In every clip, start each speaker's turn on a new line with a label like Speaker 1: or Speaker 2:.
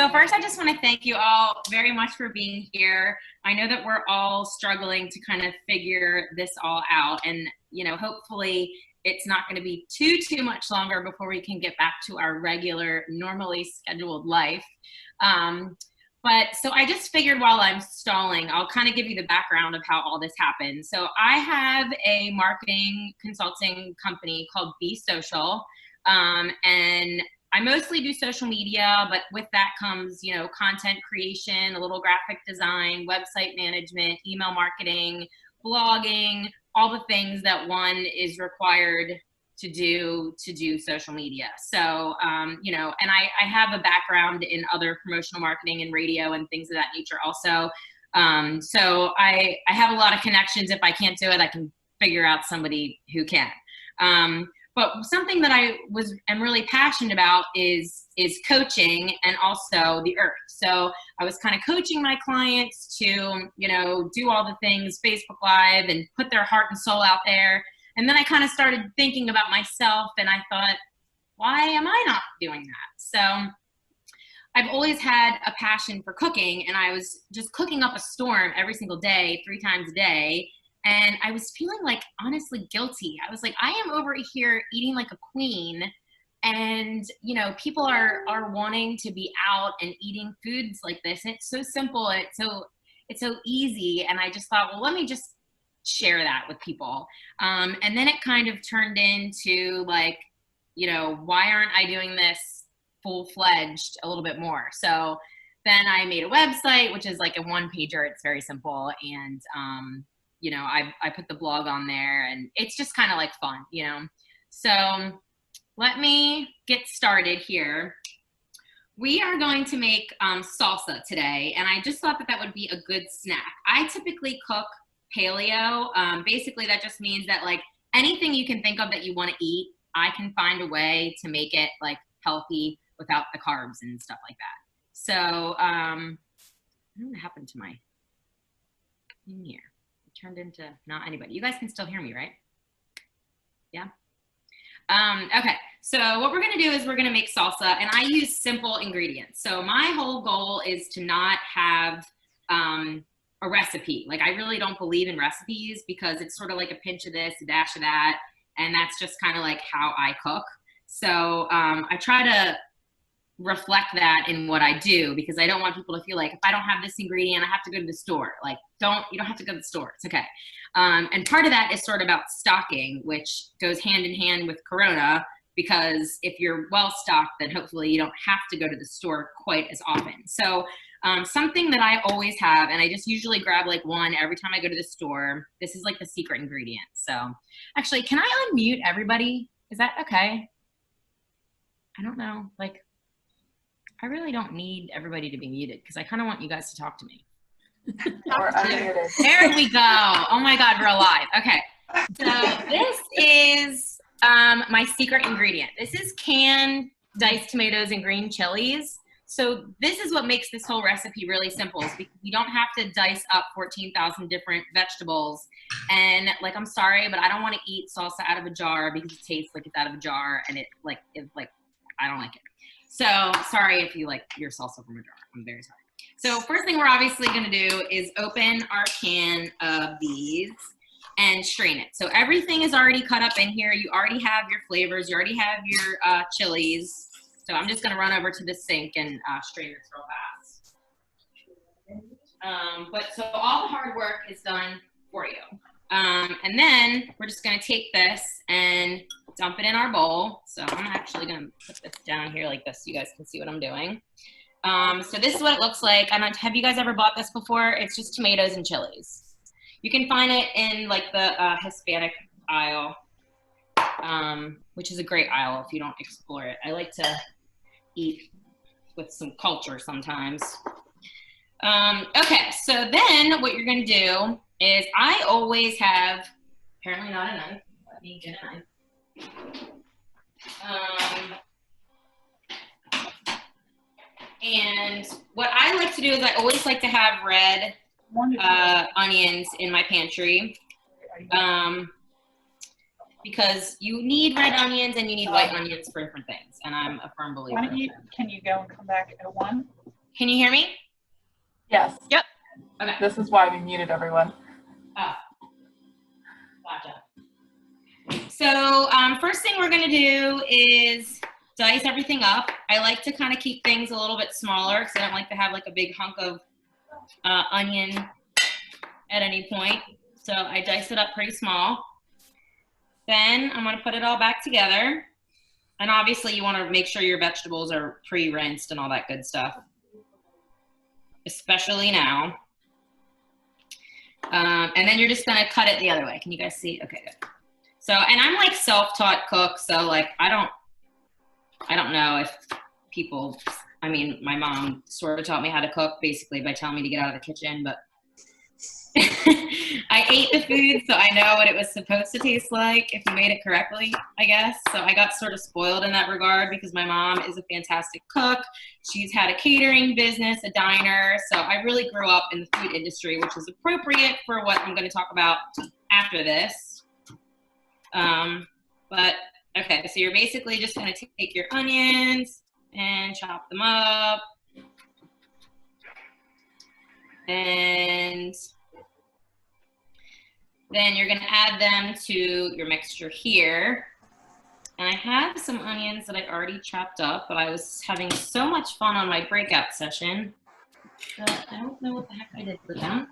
Speaker 1: So first, I just want to thank you all very much for being here. I know that we're all struggling to kind of figure this all out, and hopefully it's not going to be too much longer before we can get back to our regular, normally scheduled life. But so I just figured while I'm stalling, I'll kind of give you the background of how all this happened. So I have a marketing consulting company called Be Social, and I mostly do social media, but with that comes, content creation, a little graphic design, website management, email marketing, blogging, all the things that one is required to do social media. So, and I have a background in other promotional marketing and radio and things of that nature also. So I have a lot of connections. If I can't do it, I can figure out somebody who can. But something that am really passionate about is coaching and also the earth. So I was kind of coaching my clients to, do all the things, Facebook Live, and put their heart and soul out there. And then I kind of started thinking about myself, and I thought, why am I not doing that? So I've always had a passion for cooking, and I was just cooking up a storm every single day, 3 times a day. And I was feeling honestly guilty. I was like, I am over here eating like a queen, and people are wanting to be out and eating foods like this. And it's so simple, and it's so easy. And I just thought, well, let me just share that with people. And then it kind of turned into why aren't I doing this full-fledged a little bit more? So then I made a website, which is like a 1-pager. It's very simple. And, I put the blog on there, and it's just kind of fun, So let me get started here. We are going to make salsa today, and I just thought that would be a good snack. I typically cook paleo. Basically, that just means that anything you can think of that you want to eat, I can find a way to make it healthy without the carbs and stuff like that. So I don't know what happened to my thing here. Turned into not anybody. You guys can still hear me, right? Yeah. Okay, so what we're gonna do is we're gonna make salsa, and I use simple ingredients. So my whole goal is to not have a recipe. I really don't believe in recipes, because it's sort of like a pinch of this, a dash of that, and that's just kind of how I cook. So I try to reflect that in what I do, because I don't want people to feel like if I don't have this ingredient, I have to go to the store. You don't have to go to the store. It's okay. And part of that is sort of about stocking, which goes hand in hand with Corona, because if you're well stocked, then hopefully you don't have to go to the store quite as often. So something that I always have, and I just usually grab one every time I go to the store. This is the secret ingredient. So actually, can I unmute everybody? Is that okay? I don't know. I really don't need everybody to be muted, because I kind of want you guys to talk to me.
Speaker 2: Or unmuted.
Speaker 1: There we go. Oh my God, we're alive. Okay. So this is my secret ingredient. This is canned diced tomatoes and green chilies. So this is what makes this whole recipe really simple, is because you don't have to dice up 14,000 different vegetables. And I'm sorry, but I don't want to eat salsa out of a jar, because it tastes like it's out of a jar, and I don't like it. So sorry if you like your salsa from a jar. I'm very sorry. So first thing we're obviously going to do is open our can of these and strain it. So everything is already cut up in here. You already have your flavors. You already have your chilies. So I'm just going to run over to the sink and strain this real fast. But so all the hard work is done for you. And then we're just going to take this and dump it in our bowl. So I'm actually going to put this down here like this so you guys can see what I'm doing. So this is what it looks like. Have you guys ever bought this before? It's just tomatoes and chilies. You can find it in the Hispanic aisle, which is a great aisle if you don't explore it. I like to eat with some culture sometimes. Okay, so then what you're going to do is I always have, apparently not a knife. Let me get a knife. And what I like to do is I always like to have red onions in my pantry, because you need red onions and you need white onions for different things. And I'm a firm believer.
Speaker 2: Can you go and come back at 1?
Speaker 1: Can you hear me?
Speaker 2: Yes.
Speaker 3: Yep.
Speaker 1: Okay.
Speaker 2: This is why we muted everyone.
Speaker 1: Oh, gotcha. So first thing we're gonna do is dice everything up. I like to kind of keep things a little bit smaller because I don't like to have like a big hunk of onion at any point. So I dice it up pretty small. Then I'm gonna put it all back together. And obviously you wanna make sure your vegetables are pre-rinsed and all that good stuff, especially now. And then you're just gonna cut it the other way. Can you guys see? Okay, good. So, and I'm like self-taught cook, so like I don't know if people, I mean, my mom sort of taught me how to cook basically by telling me to get out of the kitchen, but I ate the food, so I know what it was supposed to taste like if you made it correctly, I guess. So I got sort of spoiled in that regard because my mom is a fantastic cook. She's had a catering business, a diner, so I really grew up in the food industry, which is appropriate for what I'm going to talk about after this. But okay, so you're basically just going to take your onions and chop them up. And then you're going to add them to your mixture here. And I have some onions that I already chopped up, but I was having so much fun on my breakout session that I don't know what the heck I did with them.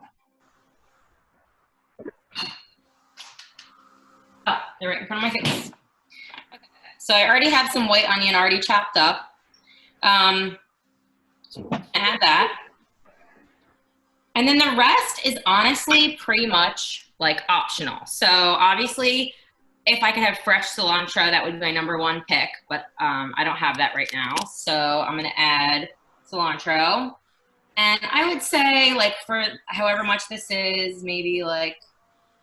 Speaker 1: Oh, they're right in front of my face. Okay. So I already have some white onion already chopped up. Add that. And then the rest is honestly pretty much like optional. So obviously, if I could have fresh cilantro, that would be my #1 pick, but I don't have that right now. So I'm gonna add cilantro. And I would say like for however much this is, maybe like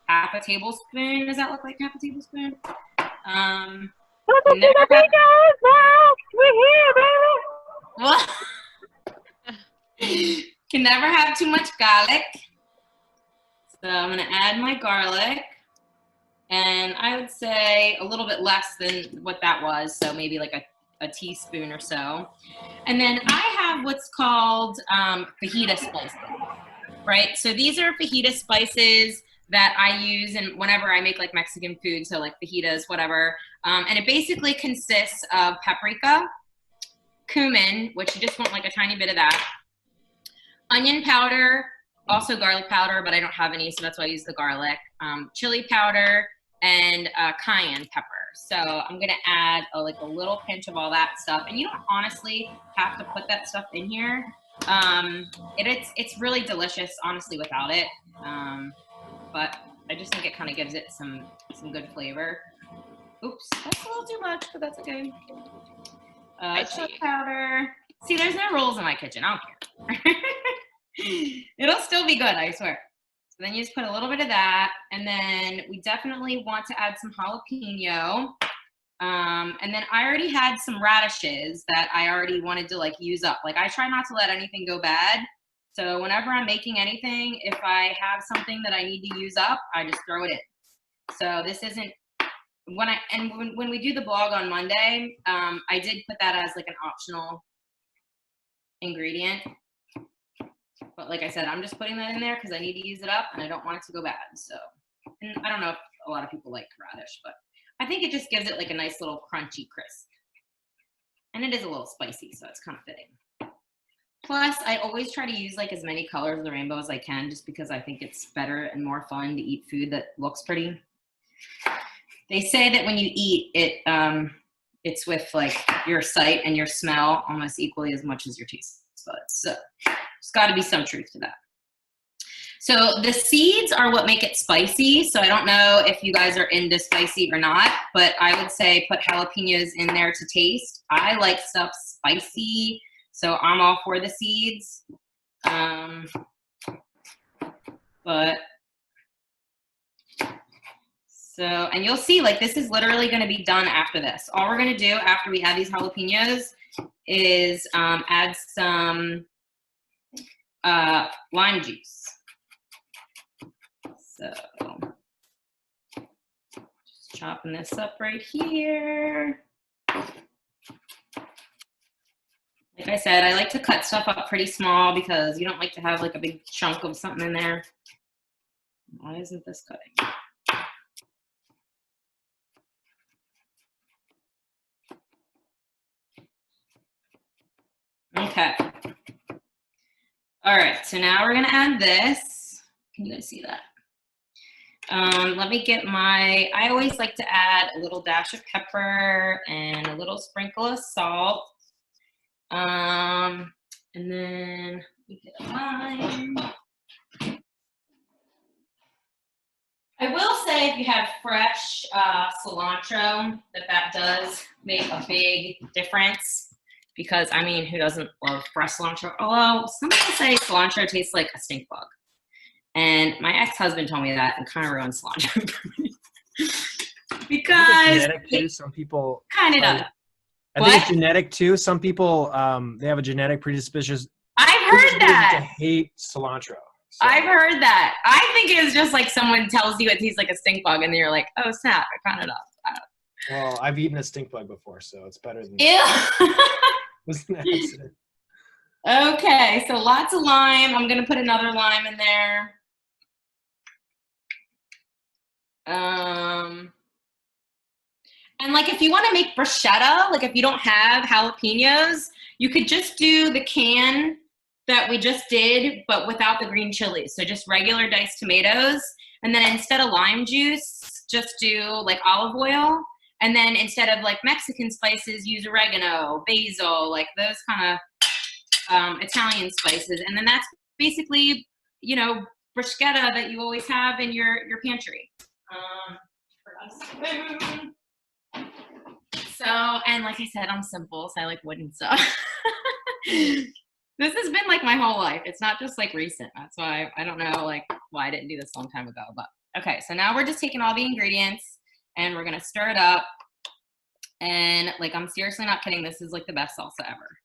Speaker 1: half a tablespoon. Does that look like half a tablespoon? What? Can never have too much garlic. So I'm gonna add my garlic. And I would say a little bit less than what that was. So maybe like a teaspoon or so. And then I have what's called fajita spices, right? So these are fajita spices that I use and whenever I make like Mexican food, so like fajitas, whatever. And it basically consists of paprika, cumin, which you just want like a tiny bit of that, onion powder, also garlic powder, but I don't have any, so that's why I use the garlic, chili powder, and cayenne pepper. So I'm gonna add like a little pinch of all that stuff. And you don't honestly have to put that stuff in here. It's really delicious, honestly, without it. But I just think it kind of gives it some good flavor. Oops, that's a little too much, but that's okay. Chili powder. See, there's no rules in my kitchen. I don't care. It'll still be good, I swear. So then you just put a little bit of that, and then we definitely want to add some jalapeno. And then I already had some radishes that I already wanted to like use up. Like I try not to let anything go bad. So whenever I'm making anything, if I have something that I need to use up, I just throw it in. So this isn't when we do the blog on Monday, I did put that as like an optional ingredient. But like I said, I'm just putting that in there because I need to use it up and I don't want it to go bad. So, and I don't know if a lot of people like radish, but I think it just gives it like a nice little crunchy crisp. And it is a little spicy, so it's kind of fitting. Plus, I always try to use like as many colors of the rainbow as I can just because I think it's better and more fun to eat food that looks pretty. They say that when you eat it, it's with like your sight and your smell almost equally as much as your taste buds. So there's got to be some truth to that. So the seeds are what make it spicy. So I don't know if you guys are into spicy or not, but I would say put jalapenos in there to taste. I like stuff spicy, so I'm all for the seeds. And you'll see like this is literally going to be done after this. All we're going to do after we add these jalapenos is add some lime juice. So just chopping this up right here. Like I said, I like to cut stuff up pretty small because you don't like to have like a big chunk of something in there. Why isn't this cutting? Okay. All right, so now we're gonna add this. Can you guys see that? Let me get I always like to add a little dash of pepper and a little sprinkle of salt. And then we get a lime. I will say if you have fresh cilantro, that does make a big difference. Because, I mean, who doesn't love fresh cilantro? Although, some people say cilantro tastes like a stink bug. And my ex-husband told me that and kind of ruined cilantro for me. Because
Speaker 3: it's genetic too. Some people
Speaker 1: kind of does.
Speaker 3: I think it's genetic too. Some people, they have a genetic predisposition.
Speaker 1: I've heard that.
Speaker 3: To hate cilantro.
Speaker 1: So. I've heard that. I think it's just like someone tells you it tastes like a stink bug and you're like, oh, snap, I found it up.
Speaker 3: Well, I've eaten a stink bug before, so it's better than
Speaker 1: Ew.
Speaker 3: Was an accident.
Speaker 1: Okay, so lots of lime. I'm gonna put another lime in there. And like if you want to make bruschetta, like if you don't have jalapenos, you could just do the can that we just did, but without the green chilies. So just regular diced tomatoes. And then instead of lime juice, just do like olive oil. And then instead of like Mexican spices, use oregano, basil, like those kind of Italian spices. And then that's basically, you know, bruschetta that you always have in your pantry. So, and like I said, I'm simple, so I like wooden stuff. This has been like my whole life. It's not just like recent. That's why I don't know like why I didn't do this a long time ago. But okay, so now we're just taking all the ingredients and we're gonna stir it up. And like, I'm seriously not kidding. This is like the best salsa ever.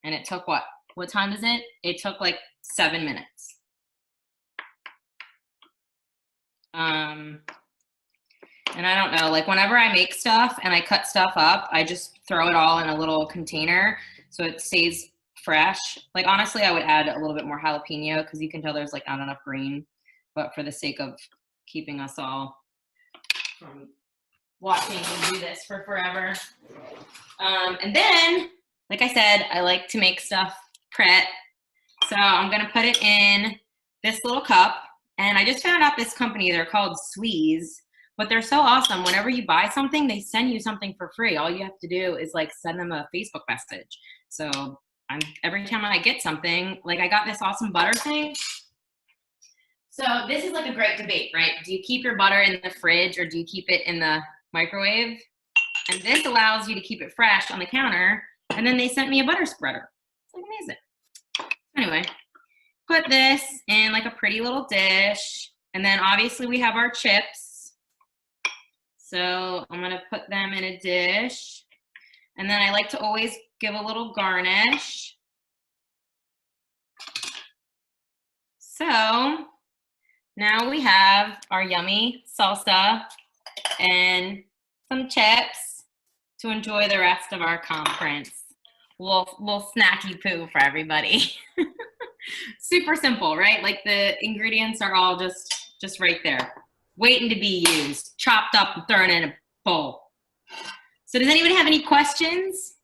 Speaker 1: And it took what time is it? It took like 7 minutes. And I don't know, like whenever I make stuff and I cut stuff up, I just throw it all in a little container so it stays fresh. Like honestly, I would add a little bit more jalapeno because you can tell there's like not enough green, but for the sake of keeping us all from watching me do this for forever. And then, like I said, I like to make stuff Pret. So I'm gonna put it in this little cup. And I just found out this company, they're called Sweeze, but they're so awesome. Whenever you buy something, they send you something for free. All you have to do is like send them a Facebook message. So every time I get something, like I got this awesome butter thing. So this is like a great debate, right? Do you keep your butter in the fridge or do you keep it in the microwave? And this allows you to keep it fresh on the counter. And then they sent me a butter spreader. It's like amazing. Anyway, put this in like a pretty little dish. And then obviously we have our chips. So I'm gonna put them in a dish. And then I like to always give a little garnish. So now we have our yummy salsa and some chips to enjoy the rest of our conference. Little snacky poo for everybody. Super simple, right? Like the ingredients are all just right there, waiting to be used, chopped up and thrown in a bowl. So does anybody have any questions?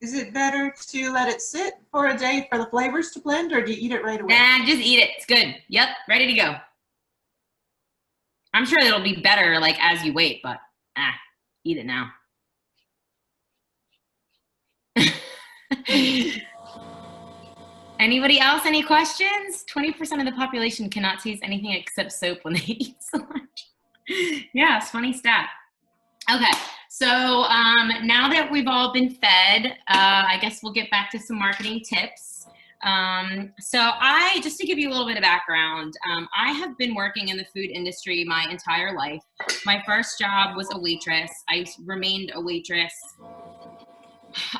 Speaker 4: Is it better to let it sit for a day for the flavors to blend, or do you eat it right away?
Speaker 1: Nah, just eat it. It's good. Yep, ready to go. I'm sure it'll be better like as you wait, but eat it now. Anybody else? Any questions? 20% of the population cannot taste anything except soap when they eat so much. Yeah, it's funny stat. Okay, so now that we've all been fed, I guess we'll get back to some marketing tips. So just to give you a little bit of background, I have been working in the food industry my entire life. My first job was a waitress. I remained a waitress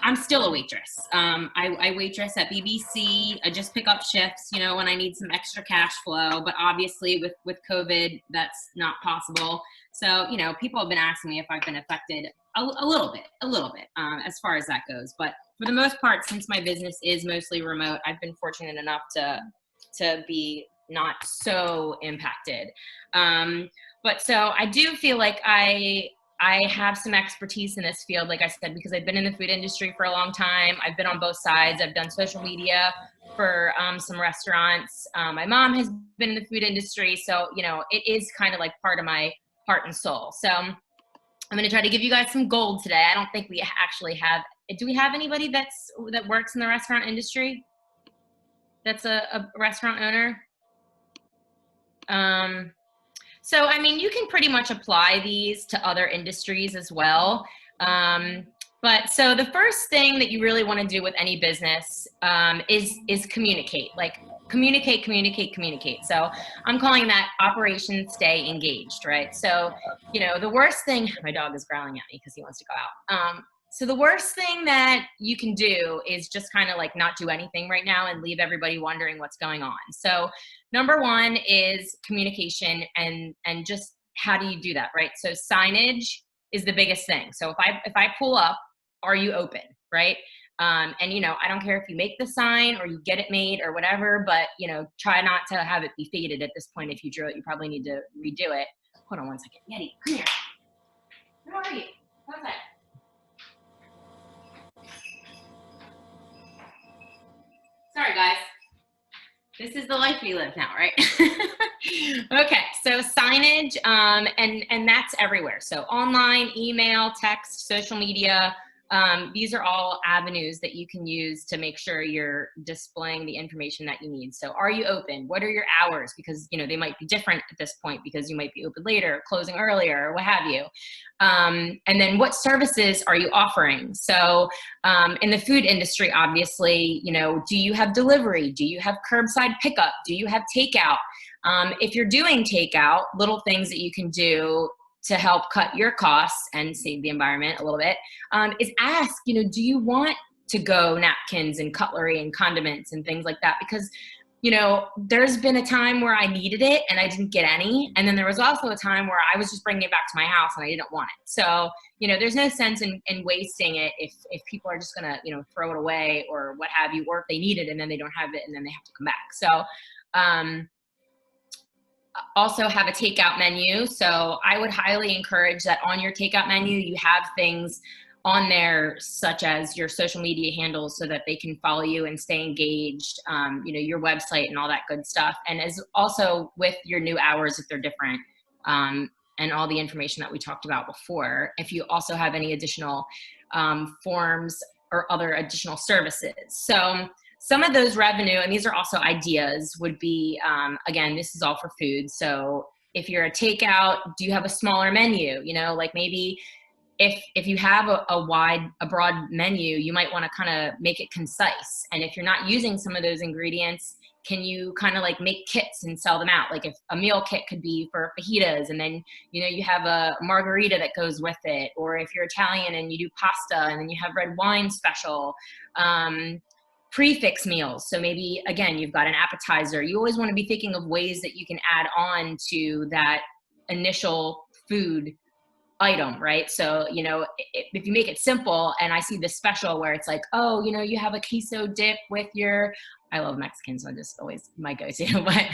Speaker 1: I'm still a waitress. I waitress at BBC. I just pick up shifts, you know, when I need some extra cash flow. But obviously, with COVID, that's not possible. So, you know, people have been asking me if I've been affected a little bit, as far as that goes. But for the most part, since my business is mostly remote, I've been fortunate enough to be not so impacted. But so I do feel like I have some expertise in this field, like I said, because I've been in the food industry for a long time. I've been on both sides. I've done social media for some restaurants. My mom has been in the food industry. So, you know, it is kind of like part of my heart and soul. So I'm going to try to give you guys some gold today. I don't think we actually have, do we have anybody that works in the restaurant industry? That's a restaurant owner? So, I mean, you can pretty much apply these to other industries as well. But so the first thing that you really want to do with any business is communicate. Like communicate. So I'm calling that Operation Stay Engaged, right? So, you know, the worst thing, my dog is growling at me because he wants to go out. So the worst thing that you can do is just kind of like not do anything right now and leave everybody wondering what's going on. So number one is communication and just how do you do that, right? So signage is the biggest thing. So if I pull up, are you open, right? And you know, I don't care if you make the sign or you get it made or whatever, but you know, try not to have it be faded at this point. If you drew it, you probably need to redo it. Hold on one second. Yeti, come here. Where are you? How's that? Sorry, guys. This is the life we live now, right? Okay, so signage, and that's everywhere. So online, email, text, social media, these are all avenues that you can use to make sure you're displaying the information that you need. So are you open? What are your hours? Because, you know, they might be different at this point because you might be open later, closing earlier, or what have you. And then what services are you offering? So in the food industry, obviously, you know, do you have delivery? Do you have curbside pickup? Do you have takeout? If you're doing takeout, little things that you can do to help cut your costs and save the environment a little bit, is ask, you know, do you want to go napkins and cutlery and condiments and things like that? Because, you know, there's been a time where I needed it and I didn't get any. And then there was also a time where I was just bringing it back to my house and I didn't want it. So, you know, there's no sense in wasting it if people are just gonna, you know, throw it away or what have you, or if they need it and then they don't have it and then they have to come back. So, also have a takeout menu. So I would highly encourage that on your takeout menu, you have things on there such as your social media handles so that they can follow you and stay engaged, you know, your website and all that good stuff. And as also with your new hours, if they're different, and all the information that we talked about before, if you also have any additional forms or other additional services. So some of those revenue, and these are also ideas, would be, again, this is all for food. So if you're a takeout, do you have a smaller menu? You know, like maybe if you have a broad menu, you might want to kind of make it concise. And if you're not using some of those ingredients, can you kind of like make kits and sell them out? Like if a meal kit could be for fajitas and then, you know, you have a margarita that goes with it. Or if you're Italian and you do pasta and then you have red wine special, prefix meals. So maybe, again, you've got an appetizer. You always want to be thinking of ways that you can add on to that initial food item, right? So, you know, if you make it simple, and I see this special where it's like, oh, you know, you have a queso dip with your, I love Mexican, so I just always my go-to, but,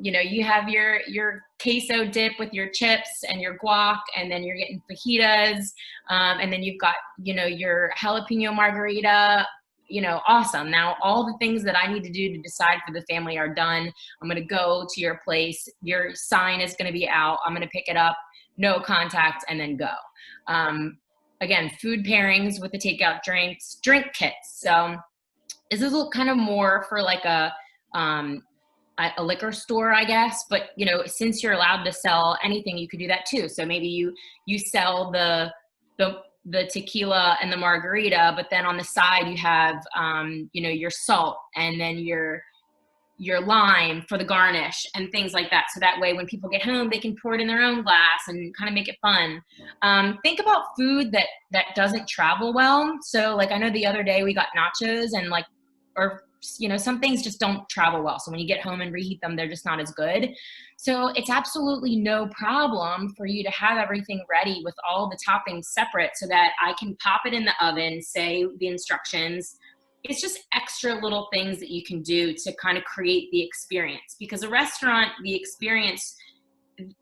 Speaker 1: you know, you have your queso dip with your chips and your guac, and then you're getting fajitas, and then you've got, you know, your jalapeno margarita, you know, awesome. Now, all the things that I need to do to decide for the family are done. I'm going to go to your place. Your sign is going to be out. I'm going to pick it up, no contact, and then go. Again, food pairings with the takeout drinks, drink kits. So this is kind of more for like a liquor store, I guess. But, you know, since you're allowed to sell anything, you could do that too. So maybe you sell the tequila and the margarita, but then on the side you have, you know, your salt and then your your lime for the garnish and things like that. So that way when people get home, they can pour it in their own glass and kind of make it fun. Think about food that doesn't travel well. So like I know the other day we got nachos and like, or you know, some things just don't travel well. So when you get home and reheat them, they're just not as good. So it's absolutely no problem for you to have everything ready with all the toppings separate so that I can pop it in the oven, say the instructions. It's just extra little things that you can do to kind of create the experience, because a restaurant, the experience,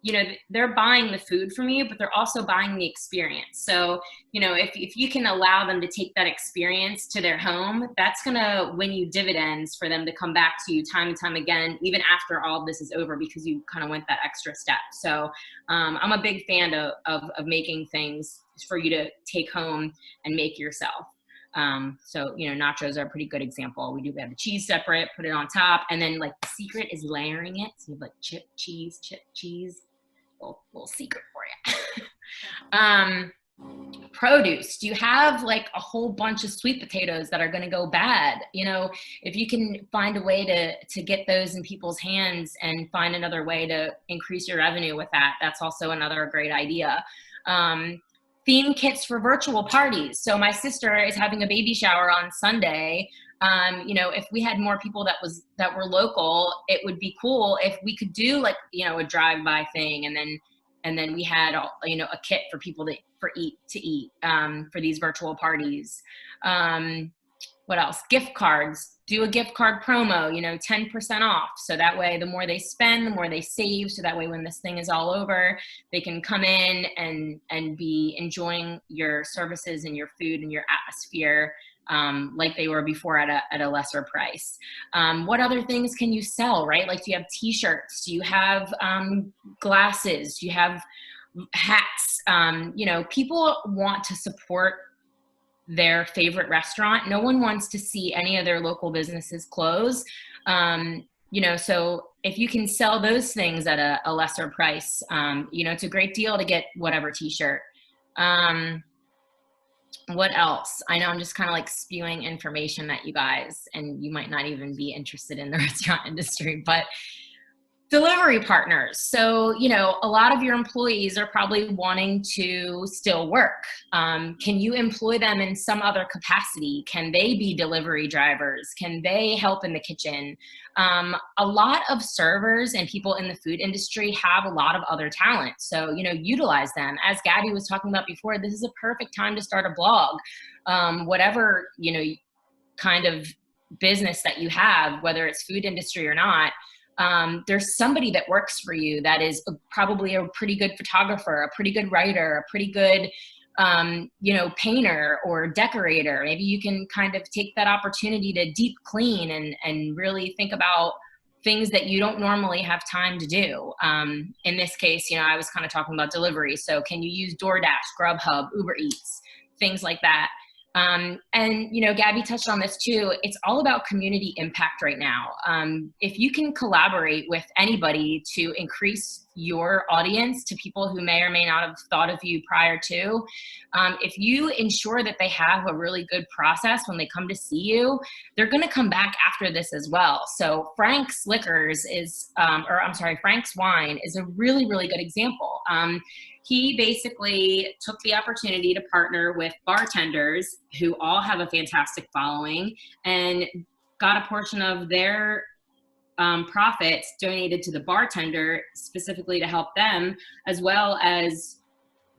Speaker 1: you know, they're buying the food from you, but they're also buying the experience. So, you know, if you can allow them to take that experience to their home, that's going to win you dividends for them to come back to you time and time again, even after all of this is over, because you kind of went that extra step. So I'm a big fan of making things for you to take home and make yourself. So, you know, nachos are a pretty good example. We have the cheese separate, put it on top, and then like the secret is layering it. So you have like chip cheese, little secret for you. Produce. Do you have like a whole bunch of sweet potatoes that are going to go bad? You know, if you can find a way to get those in people's hands and find another way to increase your revenue with that, that's also another great idea. Theme kits for virtual parties. So my sister is having a baby shower on Sunday. You know, if we had more people that were local, it would be cool if we could do like, you know, a drive-by thing, and then we had, you know, a kit for people to eat for these virtual parties. What else? Gift cards. Do a gift card promo, you know, 10% off. So that way, the more they spend, the more they save. So that way, when this thing is all over, they can come in and be enjoying your services and your food and your atmosphere like they were before at a lesser price. What other things can you sell, right? Like, do you have t-shirts? Do you have glasses? Do you have hats? You know, people want to support their favorite restaurant. No one wants to see any of their local businesses close. You know, so if you can sell those things at a lesser price, you know, it's a great deal to get whatever t-shirt. What else? I know I'm just kind of like spewing information at you guys, and you might not even be interested in the restaurant industry, but delivery partners. So, you know, a lot of your employees are probably wanting to still work. Can you employ them in some other capacity? Can they be delivery drivers? Can they help in the kitchen? A lot of servers and people in the food industry have a lot of other talent. So, you know, utilize them. As Gabby was talking about before, this is a perfect time to start a blog. Whatever, you know, kind of business that you have, whether it's food industry or not, there's somebody that works for you that is probably a pretty good photographer, a pretty good writer, a pretty good, you know, painter or decorator. Maybe you can kind of take that opportunity to deep clean and really think about things that you don't normally have time to do. In this case, you know, I was kind of talking about delivery. So can you use DoorDash, Grubhub, Uber Eats, things like that? And, you know, Gabby touched on this too. It's all about community impact right now. If you can collaborate with anybody to increase your audience to people who may or may not have thought of you prior to, if you ensure that they have a really good process when they come to see you, they're going to come back after this as well. So Frank's Liquors is, Frank's Wine is a really, really good example. He basically took the opportunity to partner with bartenders who all have a fantastic following and got a portion of their profits donated to the bartender specifically to help them, as well as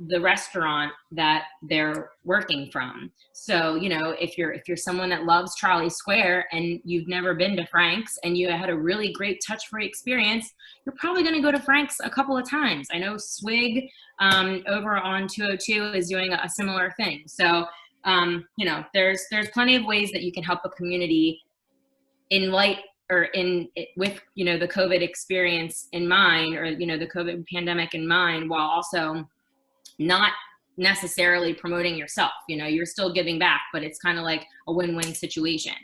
Speaker 1: the restaurant that they're working from. So, you know, if you're someone that loves Trolley Square and you've never been to Frank's and you had a really great touch-free experience, you're probably going to go to Frank's a couple of times. I know Swig over on 202 is doing a similar thing. So, you know, there's plenty of ways that you can help a community in light or with, you know, the COVID experience in mind, or, you know, the COVID pandemic in mind, while also not necessarily promoting yourself. You know, you're still giving back, but it's kind of like a win-win situation.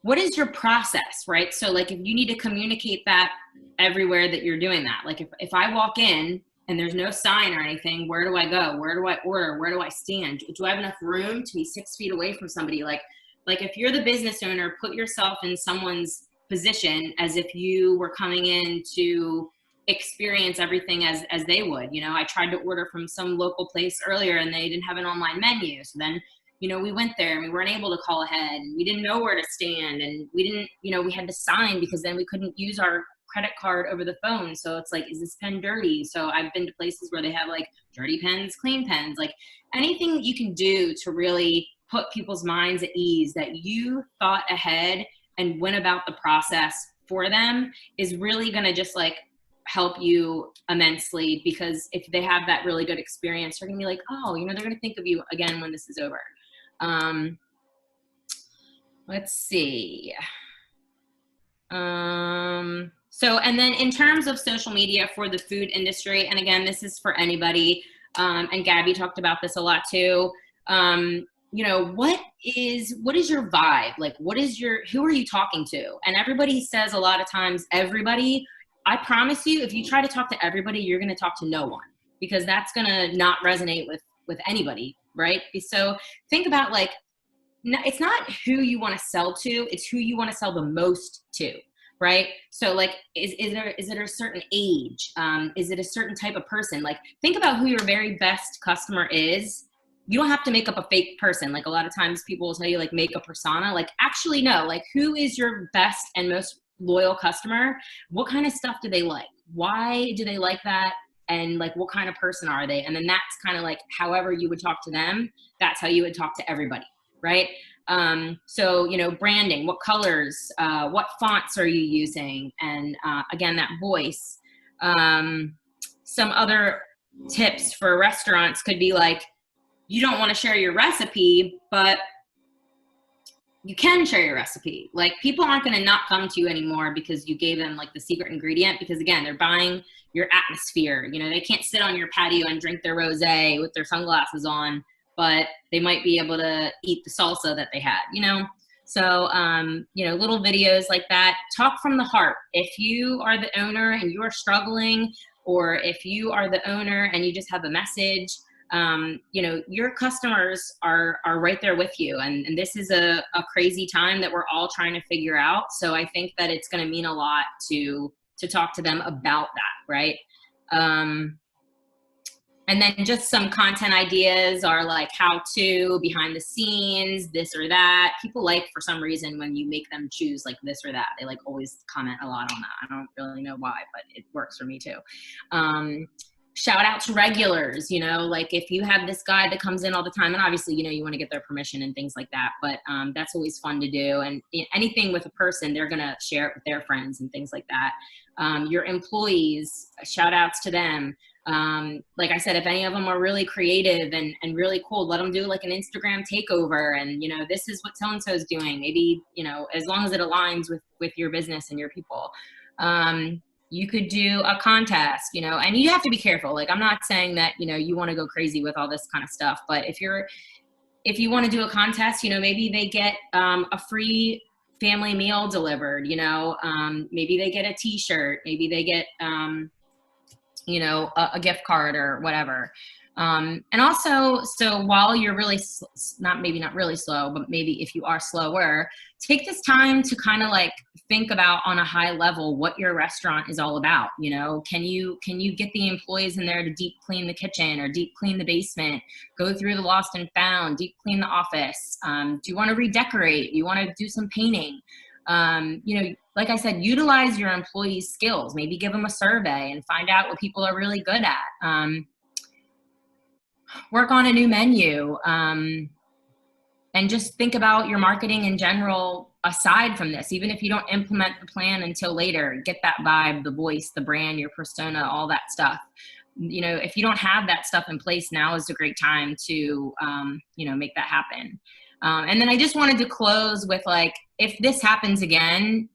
Speaker 1: What is your process, right? So like, if you need to communicate that everywhere that you're doing that, like if I walk in and there's no sign or anything, where do I go? Where do I order? Where do I stand? Do I have enough room to be 6 feet away from somebody? Like, like if you're the business owner, put yourself in someone's position as if you were coming in to experience everything as they would. You know, I tried to order from some local place earlier and they didn't have an online menu. So then, you know, we went there and we weren't able to call ahead and we didn't know where to stand and we didn't, you know, we had to sign because then we couldn't use our credit card over the phone. So it's like, is this pen dirty? So I've been to places where they have like dirty pens, clean pens, like anything that you can do to really put people's minds at ease that you thought ahead and went about the process for them is really going to just like help you immensely, because if they have that really good experience, they're going to be like, oh, you know, they're going to think of you again when this is over. Let's see. So, and then in terms of social media for the food industry, and again, this is for anybody, and Gabby talked about this a lot too. You know, what is your vibe? Like, who are you talking to? And everybody says a lot of times, everybody. I promise you, if you try to talk to everybody, you're going to talk to no one, because that's going to not resonate with anybody, right? So think about like, it's not who you want to sell to, it's who you want to sell the most to, right? So like, is it a certain age? Is it a certain type of person? Like, think about who your very best customer is. You don't have to make up a fake person. Like a lot of times people will tell you like make a persona. Like actually no, like who is your best and most loyal customer? What kind of stuff do they like? Why do they like that? And like what kind of person are they? And then that's kind of like however you would talk to them, that's how you would talk to everybody, right? So, you know, branding, what colors, what fonts are you using? And again, that voice. Some other tips for restaurants could be like, you don't want to share your recipe, but you can share your recipe. Like people aren't going to not come to you anymore because you gave them like the secret ingredient, because again, they're buying your atmosphere. You know, they can't sit on your patio and drink their rosé with their sunglasses on, but they might be able to eat the salsa that they had, you know? So, you know, little videos like that, talk from the heart. If you are the owner and you are struggling, or if you are the owner and you just have a message, you know, your customers are right there with you. And this is a crazy time that we're all trying to figure out. So I think that it's going to mean a lot to talk to them about that. Right. And then just some content ideas are like how to, behind the scenes, this or that. People like, for some reason, when you make them choose like this or that, they like always comment a lot on that. I don't really know why, but it works for me too. Shout out to regulars, you know, like if you have this guy that comes in all the time, and obviously, you know, you want to get their permission and things like that, but that's always fun to do. And anything with a person, they're going to share it with their friends and things like that. Your employees, shout outs to them. Like I said, if any of them are really creative and really cool, let them do like an Instagram takeover. And, you know, this is what so-and-so is doing. Maybe, you know, as long as it aligns with your business and your people. You could do a contest, you know, and you have to be careful. Like, I'm not saying that, you know, you want to go crazy with all this kind of stuff, but if you want to do a contest, you know, maybe they get a free family meal delivered, you know, maybe they get a t-shirt, maybe they get, you know, a gift card or whatever. And also, so while you're really, maybe not really slow, but maybe if you are slower, take this time to kind of like think about on a high level what your restaurant is all about. You know, can you get the employees in there to deep clean the kitchen or deep clean the basement, go through the lost and found, deep clean the office? Do you want to redecorate? You want to do some painting? You know, like I said, utilize your employees' skills, maybe give them a survey and find out what people are really good at. Work on a new menu, and just think about your marketing in general aside from this. Even if you don't implement the plan until later, get that vibe, the voice, the brand, your persona, all that stuff. You know, if you don't have that stuff in place, now is a great time to, you know, make that happen. And then I just wanted to close with like, if this happens again,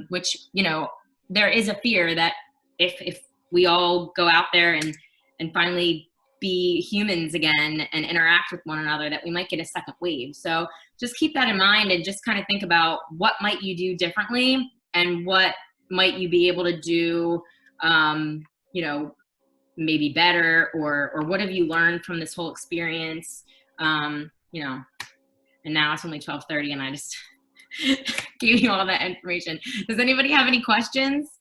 Speaker 1: which, you know, there is a fear that if we all go out there and finally be humans again and interact with one another, that we might get a second wave. So just keep that in mind and just kind of think about what might you do differently and what might you be able to do, you know, maybe better, or what have you learned from this whole experience? You know, And now it's only 12:30 and I just gave you all that information. Does anybody have any questions?